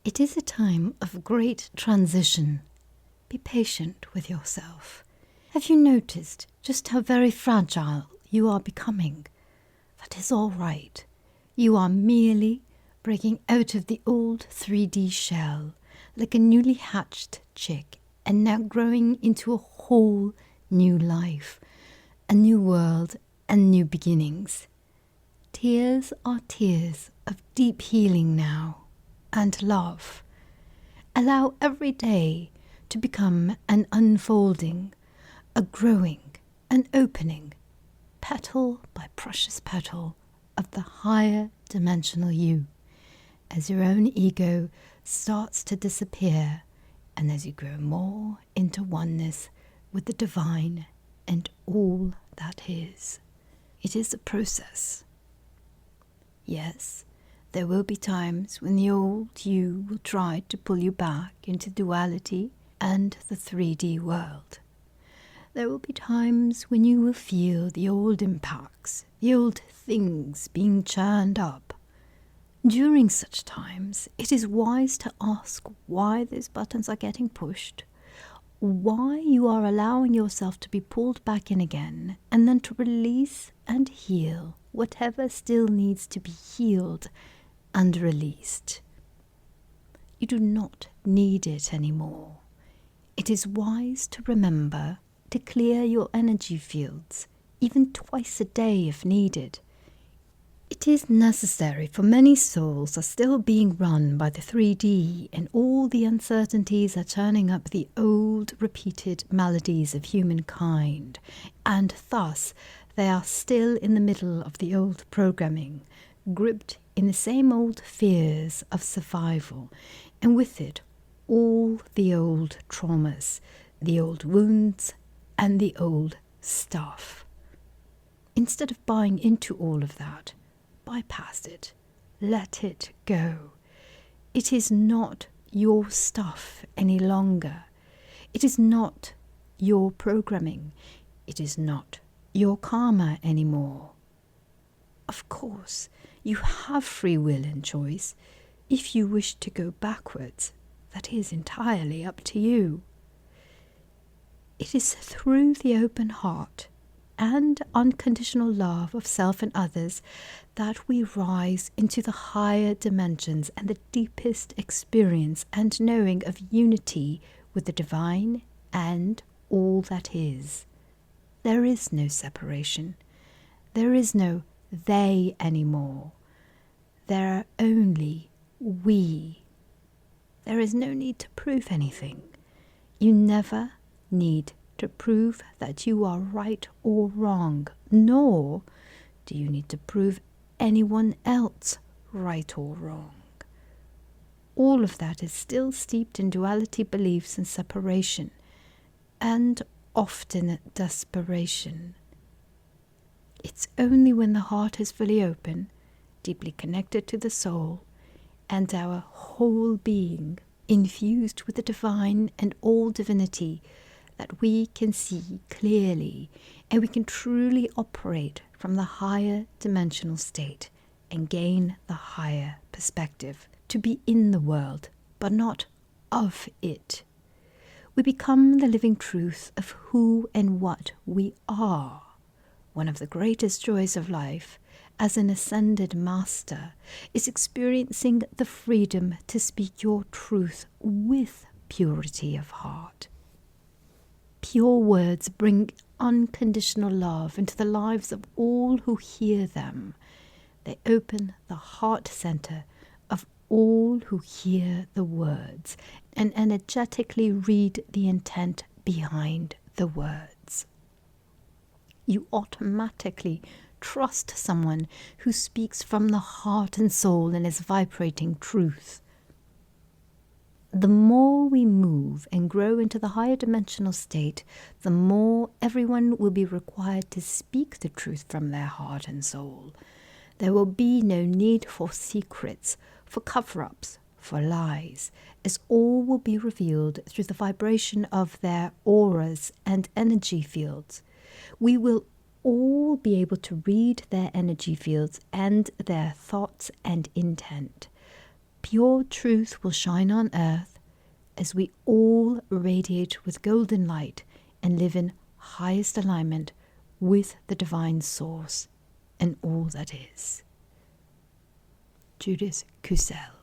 It is a time of great transition. Be patient with yourself. Have you noticed just how very fragile you are becoming? That is all right. You are merely breaking out of the old 3D shell like a newly hatched chick and now growing into a whole new life, a new world and new beginnings. Tears are tears of deep healing now and love. Allow every day to become an unfolding, a growing, an opening, petal by precious petal of the higher dimensional you, as your own ego starts to disappear and as you grow more into oneness with the divine and all that is. It is a process. Yes, there will be times when the old you will try to pull you back into duality and the 3D world. There will be times when you will feel the old impacts, the old things being churned up. During such times, it is wise to ask why those buttons are getting pushed, why you are allowing yourself to be pulled back in again, and then to release and heal whatever still needs to be healed and released. You do not need it anymore. It is wise to remember to clear your energy fields, even twice a day if needed. It is necessary, for many souls are still being run by the 3D, and all the uncertainties are turning up the old repeated maladies of humankind, and thus they are still in the middle of the old programming, gripped in the same old fears of survival, and with it all the old traumas, the old wounds, and the old stuff. Instead of buying into all of that, bypass it. Let it go. It is not your stuff any longer. It is not your programming. It is not your karma anymore. Of course, you have free will and choice. If you wish to go backwards, that is entirely up to you. It is through the open heart and unconditional love of self and others that we rise into the higher dimensions and the deepest experience and knowing of unity with the divine and all that is. There is no separation. There is no they anymore. There are only we. There is no need to prove anything. You never need to prove that you are right or wrong, nor do you need to prove anyone else right or wrong. All of that is still steeped in duality beliefs and separation, and often desperation. It's only when the heart is fully open, deeply connected to the soul, and our whole being infused with the divine and all divinity that we can see clearly and we can truly operate from the higher dimensional state and gain the higher perspective, to be in the world but not of it. We become the living truth of who and what we are. One of the greatest joys of life as an ascended master is experiencing the freedom to speak your truth with purity of heart. Pure words bring unconditional love into the lives of all who hear them. They open the heart center of all who hear the words and energetically read the intent behind the words. You automatically trust someone who speaks from the heart and soul and is vibrating truth. The more we move and grow into the higher dimensional state, the more everyone will be required to speak the truth from their heart and soul. There will be no need for secrets, for cover-ups, for lies, as all will be revealed through the vibration of their auras and energy fields. We will all be able to read their energy fields and their thoughts and intent. Pure truth will shine on earth as we all radiate with golden light and live in highest alignment with the divine source and all that is. Judith Kusel.